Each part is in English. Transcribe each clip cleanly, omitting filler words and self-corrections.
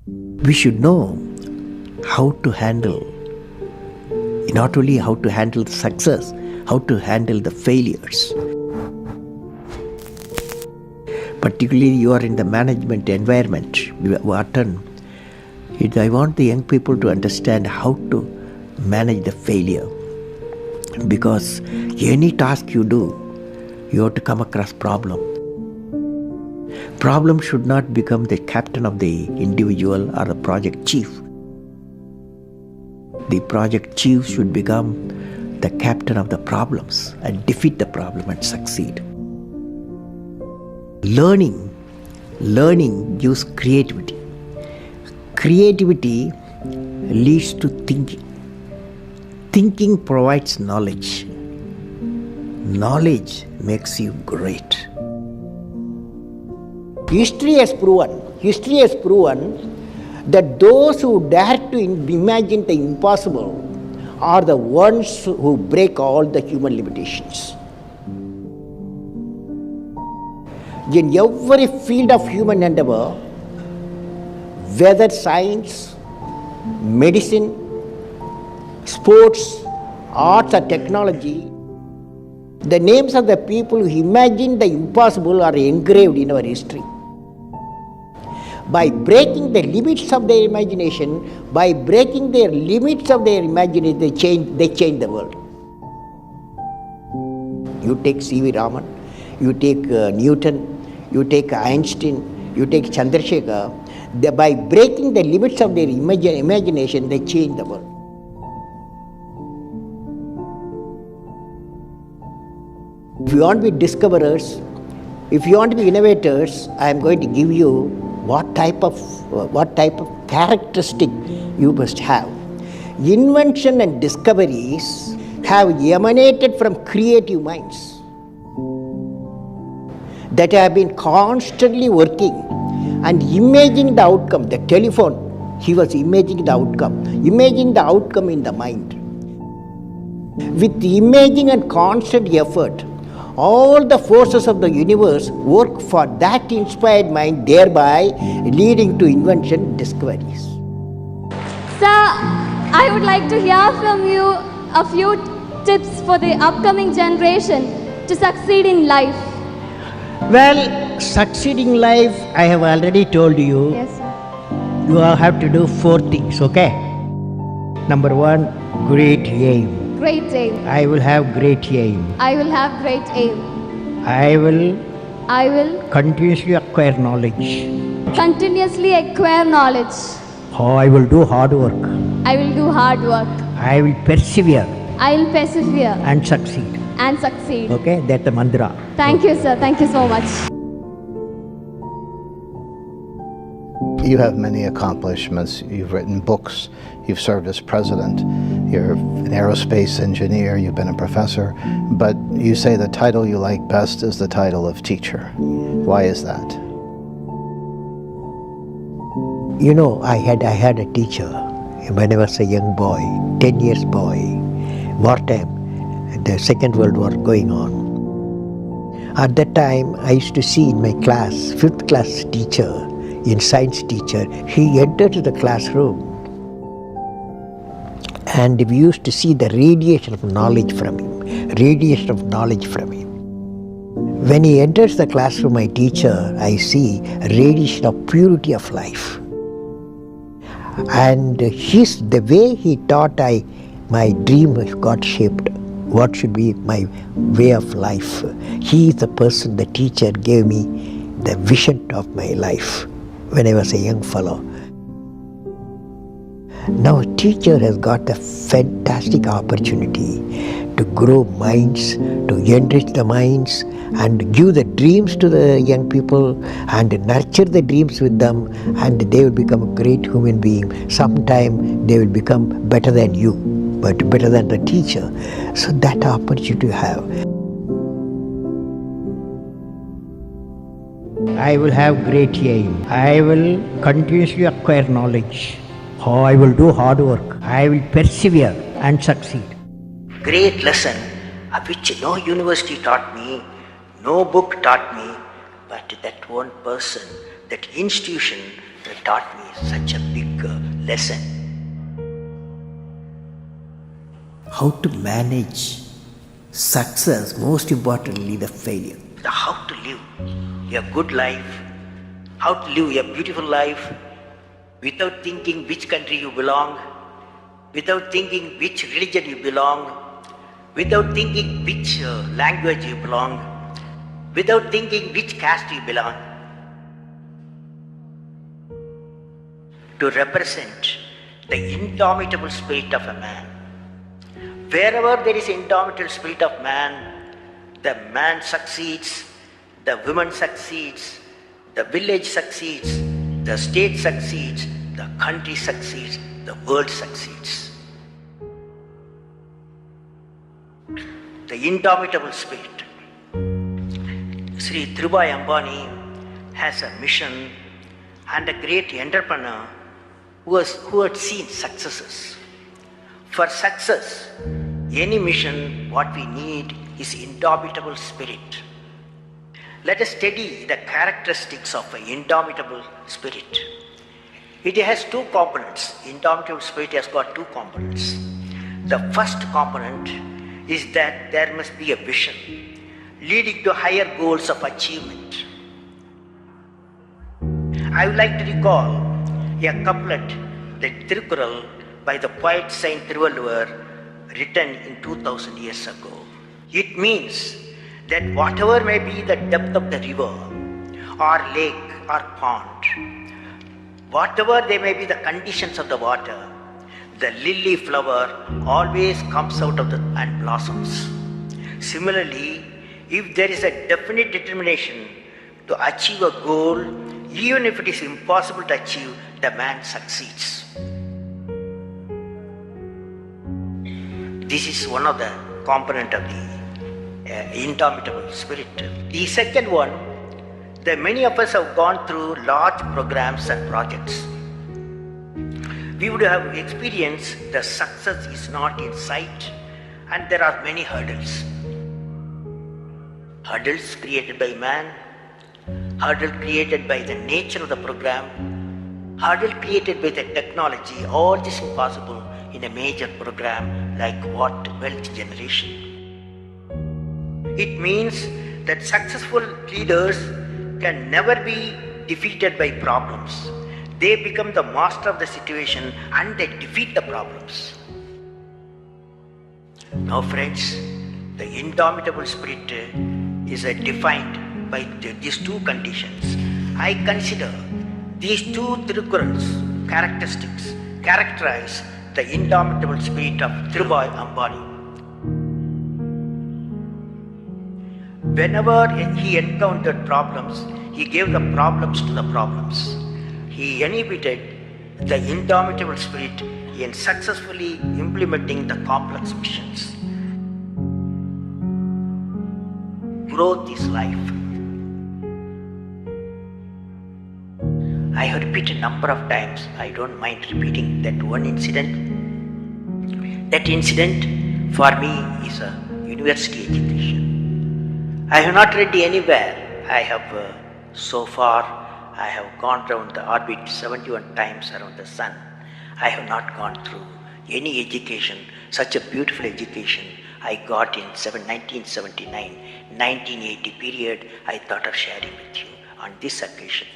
We should know how to handle, not only how to handle the success, how to handle the failures. Particularly you are in the management environment, I want the young people to understand how to manage the failure. Because any task you do, you have to come across problem. Problem should not become the captain of the individual or the project chief. The project chief should become the captain of the problems and defeat the problem and succeed. Learning gives creativity. Creativity leads to thinking. Thinking provides knowledge. Knowledge makes you great. History has proven that those who dare to imagine the impossible are the ones who break all the human limitations. In every field of human endeavor, whether science, medicine, sports, arts or technology, the names of the people who imagined the impossible are engraved in our history. By breaking the limits of their imagination, they change the world. You take C.V. Raman, you take Newton, you take Einstein, you take Chandrasekhar. By breaking the limits of their imagination, they change the world. If you want to be discoverers, if you want to be innovators, I am going to give you what type of characteristic you must have. Invention and discoveries have emanated from creative minds that have been constantly working and imagining the outcome. The telephone, he was imagining the outcome in the mind. With imaging and constant effort, all the forces of the universe work for that inspired mind, thereby leading to invention discoveries. Sir, I would like to hear from you a few tips for the upcoming generation to succeed in life. Well, succeeding life, I have already told you. Yes, sir. You have to do 4 things, okay? Number 1, great aim. Great aim. I will have great aim. I will have great aim. I will continuously acquire knowledge. knowledge. I will do hard work. I will do hard work. I will persevere I will persevere and succeed. and succeed. Okay, that's the mantra. Thank you, sir. Thank you so much. You have many accomplishments. You've written books. You've served as president. You're an aerospace engineer. You've been a professor. But you say the title you like best is the title of teacher. Why is that? You know, I had a teacher when I was a young boy, 10 years boy, wartime, the Second World War going on. At that time, I used to see in my class, 5th class teacher, in science teacher, he entered the classroom and we used to see the radiation of knowledge from him. When he enters the classroom, my teacher, I see a radiation of purity of life. And the way he taught, my dream got shaped. What should be my way of life? He is the person, the teacher gave me the vision of my life when I was a young fellow. Now a teacher has got a fantastic opportunity to grow minds, to enrich the minds and give the dreams to the young people and nurture the dreams with them, and they will become a great human being. Sometime they will become better than you, but better than the teacher. So that opportunity you have. I will have great aim. I will continuously acquire knowledge. I will do hard work. I will persevere and succeed. Great lesson which no university taught me, no book taught me, but that one person, that institution taught me such a big lesson. How to manage success, most importantly the failure. How to live a good life, how to live a beautiful life without thinking which country you belong, without thinking which religion you belong, without thinking which language you belong, without thinking which caste you belong. To represent the indomitable spirit of a man. Wherever there is indomitable spirit of man, the man succeeds, the woman succeeds, the village succeeds, the state succeeds, the country succeeds, the world succeeds. The indomitable spirit. Sri Dhirubhai Ambani has a mission and a great entrepreneur who had seen successes. For success, any mission, what we need is indomitable spirit. Let us study the characteristics of an indomitable spirit. It has two components. Indomitable spirit has got two components. The first component is that there must be a vision leading to higher goals of achievement. I would like to recall a couplet, the Tirukkural, by the poet Saint Thiruvalluvar, written in 2000 years ago. It means that whatever may be the depth of the river or lake or pond, whatever they may be the conditions of the water, the lily flower always comes out of and blossoms. Similarly, if there is a definite determination to achieve a goal, even if it is impossible to achieve, the man succeeds. This is one of the components of the indomitable spirit. The second one, that many of us have gone through large programs and projects. We would have experienced the success is not in sight and there are many hurdles. Hurdles created by man, hurdle created by the nature of the program, hurdle created by the technology, all this is possible in a major program like what wealth generation. It means that successful leaders can never be defeated by problems. They become the master of the situation and they defeat the problems. Now friends, the indomitable spirit is defined by these two conditions. I consider these two Tirukkurals characteristics characterize the indomitable spirit of Dhirubhai Ambani. Whenever he encountered problems, he gave the problems to the problems. He inhibited the indomitable spirit in successfully implementing the complex missions. Growth is life. I have repeated a number of times, I don't mind repeating that one incident. That incident for me is a university education. I have not read anywhere. I have so far, I have gone round the orbit 71 times around the sun. I have not gone through any education, such a beautiful education I got in 1979, 1980 period. I thought of sharing with you on this occasion.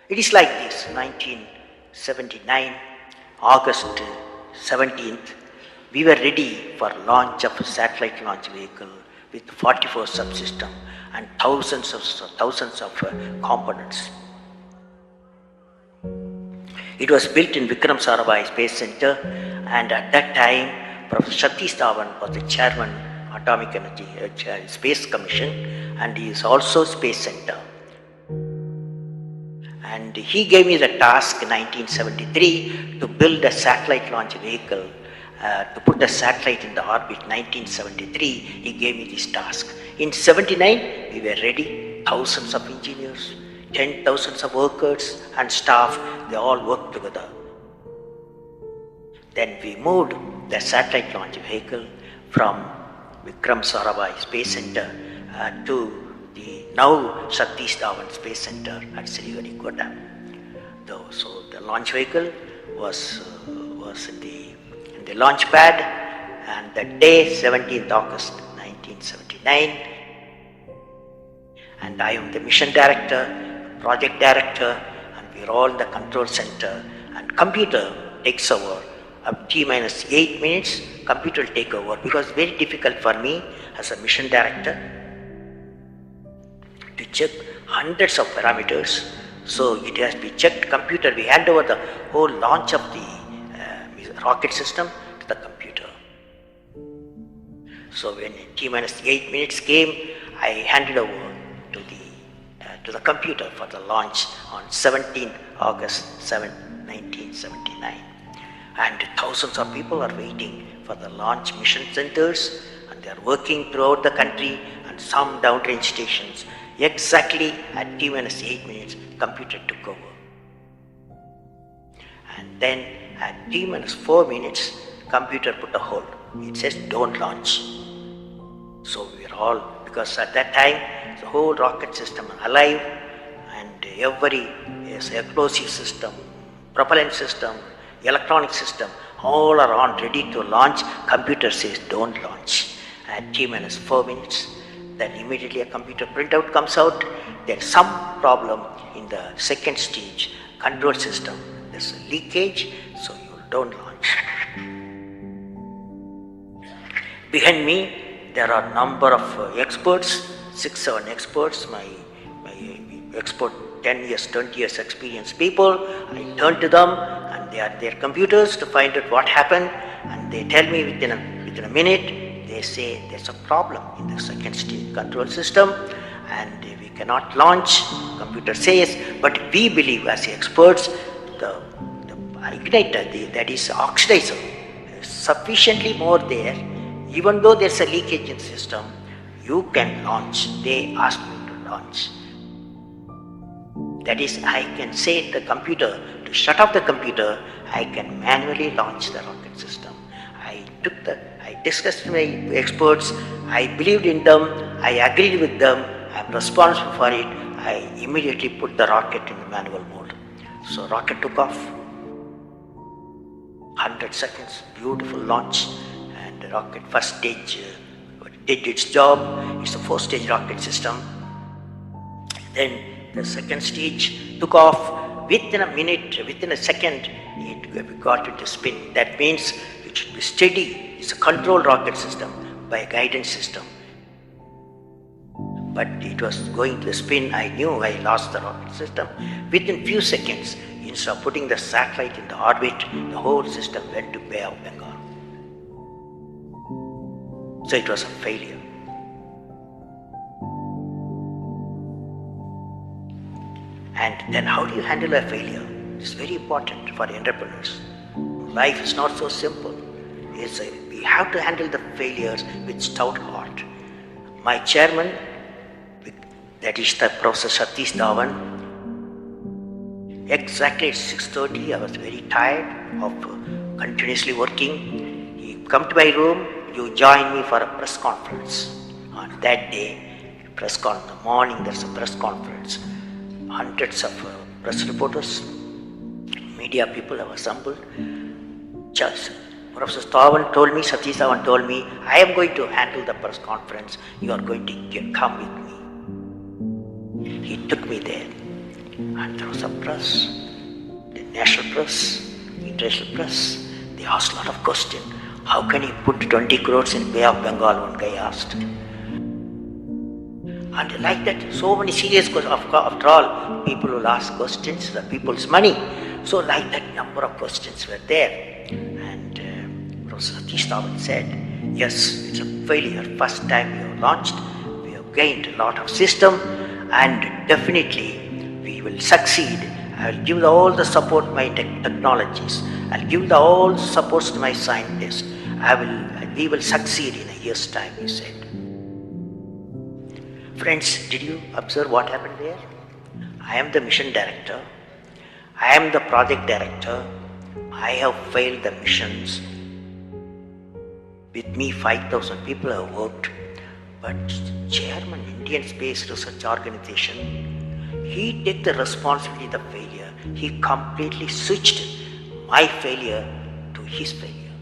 It is like this, 1979, August 17th, we were ready for launch of a satellite launch vehicle with 44 subsystems and thousands of components. It was built in Vikram Sarabhai Space Center, and at that time, Professor Satish Dhawan was the chairman Atomic Energy Space Commission, and he is also Space Center. And he gave me the task in 1973 to build a satellite launch vehicle, to put a satellite in the orbit. 1973, he gave me this task. In 79, we were ready, thousands of engineers, 10,000 of workers and staff, they all worked together. Then we moved the satellite launch vehicle from Vikram Sarabhai Space Center to the now Satish Dhawan Space Center at Sriharikota. So the launch vehicle was in the launch pad, and that day, 17th August 1979, and I am the mission director, project director, and we are all in the control center, and computer takes over. Up T-minus 8 minutes, computer will take over, because it's very difficult for me as a mission director to check hundreds of parameters. So it has to be checked. Computer, we hand over the whole launch of the rocket system to the computer. So when T-minus 8 minutes came, I handed over to the computer for the launch on 17th August 1979. And thousands of people are waiting for the launch mission centers, and they are working throughout the country and some downrange stations. Exactly at T-minus 8 minutes, computer took over. And then at T-minus 4 minutes, computer put a hold. It says don't launch. So we are all, because at that time, the whole rocket system is alive, and every explosive system, propellant system, electronic system, all are on, ready to launch. Computer says don't launch. At T-minus 4 minutes, then immediately a computer printout comes out. There is some problem in the second stage control system. There's a leakage, so you don't launch. Behind me, there are a number of experts, 6-7 experts, my expert 10 years, 20 years experience people. I turn to them, and they are their computers to find out what happened, and they tell me within a minute. They say there's a problem in the second stage control system and we cannot launch. Computer says, but we believe as experts, the igniter, that is oxidizer, is sufficiently more there. Even though there's a leakage in the system, you can launch. They asked me to launch. That is, I can say to the computer to shut off the computer. I can manually launch the rocket system. I discussed with my experts, I believed in them, I agreed with them, I am responsible for it. I immediately put the rocket in the manual mode. So rocket took off, 100 seconds, beautiful launch, and the rocket first stage did its job. It's a 4-stage rocket system. Then the second stage took off. Within a minute, within a second, it got into spin. That means it should be steady. It's a controlled rocket system by a guidance system. But it was going to spin. I knew I lost the rocket system. Within few seconds, instead of putting the satellite in the orbit, the whole system went to Bay of Bengal. So it was a failure. And then how do you handle a failure? It's very important for entrepreneurs. Life is not so simple. We have to handle the failures with stout heart. My chairman, that is the Professor Satish Dhawan, exactly at 6:30, I was very tired of continuously working. He come to my room, you join me for a press conference. On that day, in the morning, there's a press conference. Hundreds of press reporters, media people have assembled. Professor Satish Dhawan told me, I am going to handle the press conference. You are going to come with me. He took me there. And there was a press, the national press, international press. They asked a lot of questions. How can you put 20 crores in Bay of Bengal? One guy asked. And like that, so many serious questions. After all, people will ask questions, the people's money. So like that, number of questions were there. And Professor Satish Dhawan said, yes, it's a failure. First time we have launched, we have gained a lot of system, and definitely we will succeed. I will give all the support to my technologies. I will give all the supports to my scientists. We will succeed in a year's time, he said. Friends, did you observe what happened there? I am the mission director. I am the project director. I have failed the missions. With me, 5,000 people have worked. But chairman, Indian Space Research Organization, he took the responsibility of the failure. He completely switched my failure to his failure.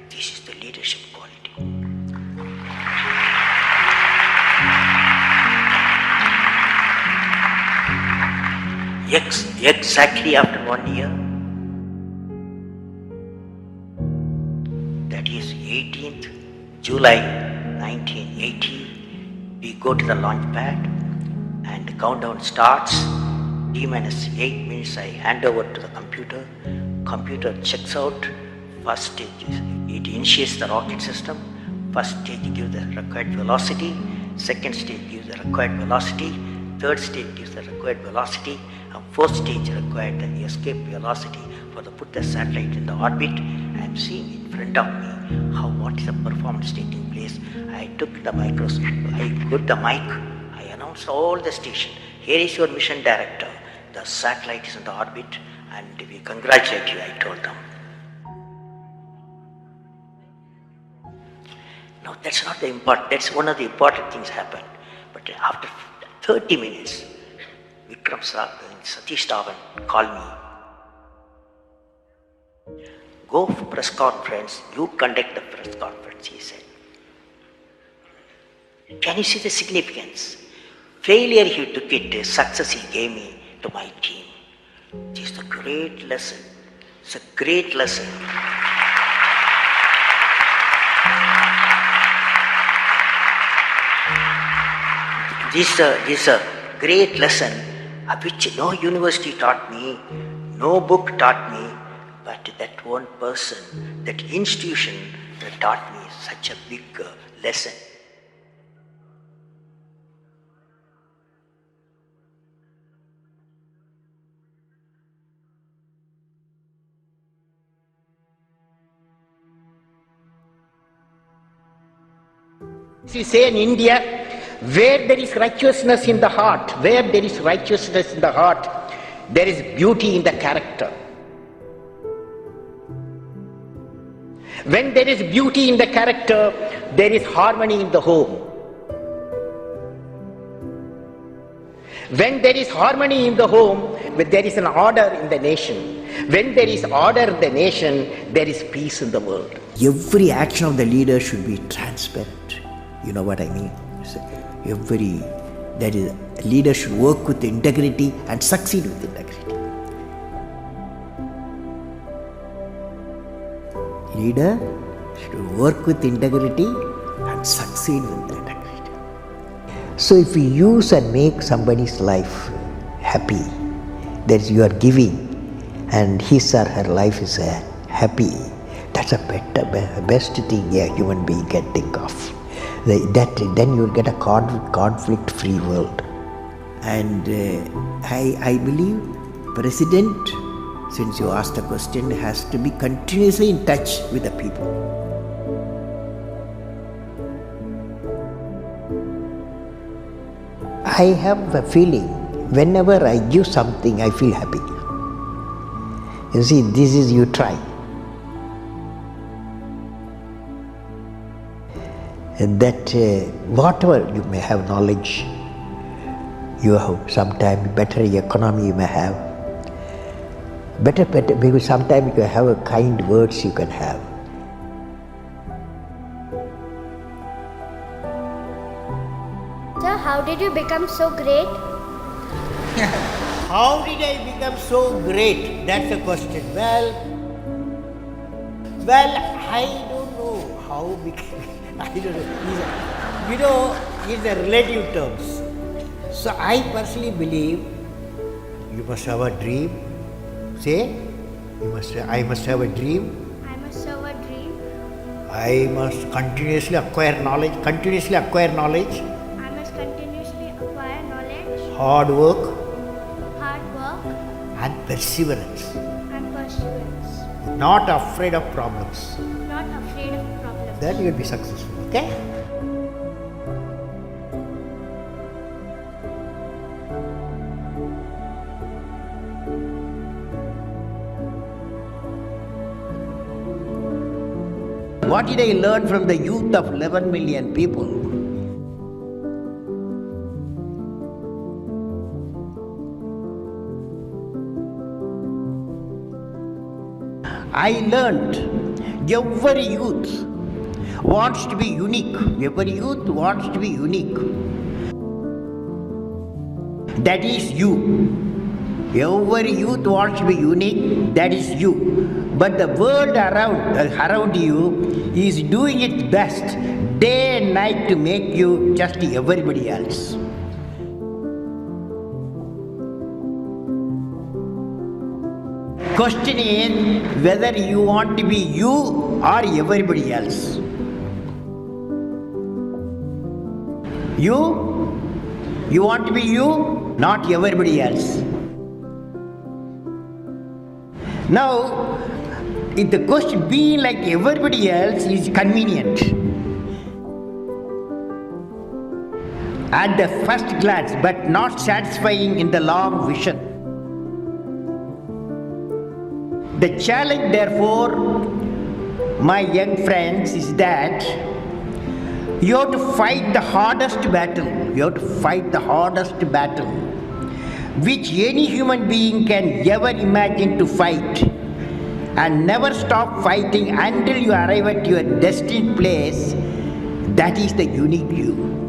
This is the leadership quality. Exactly after 1 year, that is 18th July 1980, we go to the launch pad and the countdown starts. T-8 minutes I hand over to the computer. Computer checks out. First stage, it initiates the rocket system. First stage gives the required velocity. Second stage gives the required velocity. Third stage gives the required velocity. And fourth stage required the escape velocity for the put the satellite in the orbit. I am seeing in front of me what is the performance taking place. I took the microscope. I put the mic. I announced all the station. Here is your mission director. The satellite is in the orbit, and we congratulate you, I told them. Now that's not the important, that's one of the important things happened. But after 30 minutes, Vikram Satish Dhawan called me. Go for press conference, you conduct the press conference, he said. Can you see the significance? Failure he took it, success he gave me to my team. This is a great lesson. It's a great lesson. This is a great lesson which no university taught me, no book taught me, but that one person, that institution that taught me such a big lesson. You say in India, where there is righteousness in the heart, where there is righteousness in the heart, there is beauty in the character. When there is beauty in the character, there is harmony in the home. When there is harmony in the home, there is an order in the nation. When there is order in the nation, there is peace in the world. Every action of the leader should be transparent. You know what I mean? That is, a leader should work with integrity and succeed with integrity. Leader should work with integrity and succeed with integrity. So if you use and make somebody's life happy, that is, you are giving and his or her life is happy, that's a best thing a human being can think of. Then you will get a conflict-free world. And I believe President, since you asked the question, has to be continuously in touch with the people. I have a feeling, whenever I give something, I feel happy. You see, this is you try. And that whatever you may have knowledge, you have sometimes better economy you may have, better because sometimes you can have a kind words you can have. Sir, how did you become so great? How did I become so great? That's the question. Well, I don't know how became. I don't know. It's a relative terms. So I personally believe you must have a dream. Say, I must have a dream. I must have a dream. I must continuously acquire knowledge. I must continuously acquire knowledge. Hard work. And perseverance. perseverance. Not afraid of problems. Not afraid of problems. Then you will be successful. Okay? what did I learn from the youth of 11 million people? I learned every youth wants to be unique. Every youth wants to be unique. That is you. Every youth wants to be unique. That is you. But the world around you is doing its best day and night to make you just everybody else. Question is whether you want to be you or everybody else. You want to be you, not everybody else. Now, if the question being like everybody else is convenient at the first glance, but not satisfying in the long vision. The challenge, therefore, my young friends, is that you have to fight the hardest battle. You have to fight the hardest battle which any human being can ever imagine to fight, and never stop fighting until you arrive at your destined place. That is the unique you.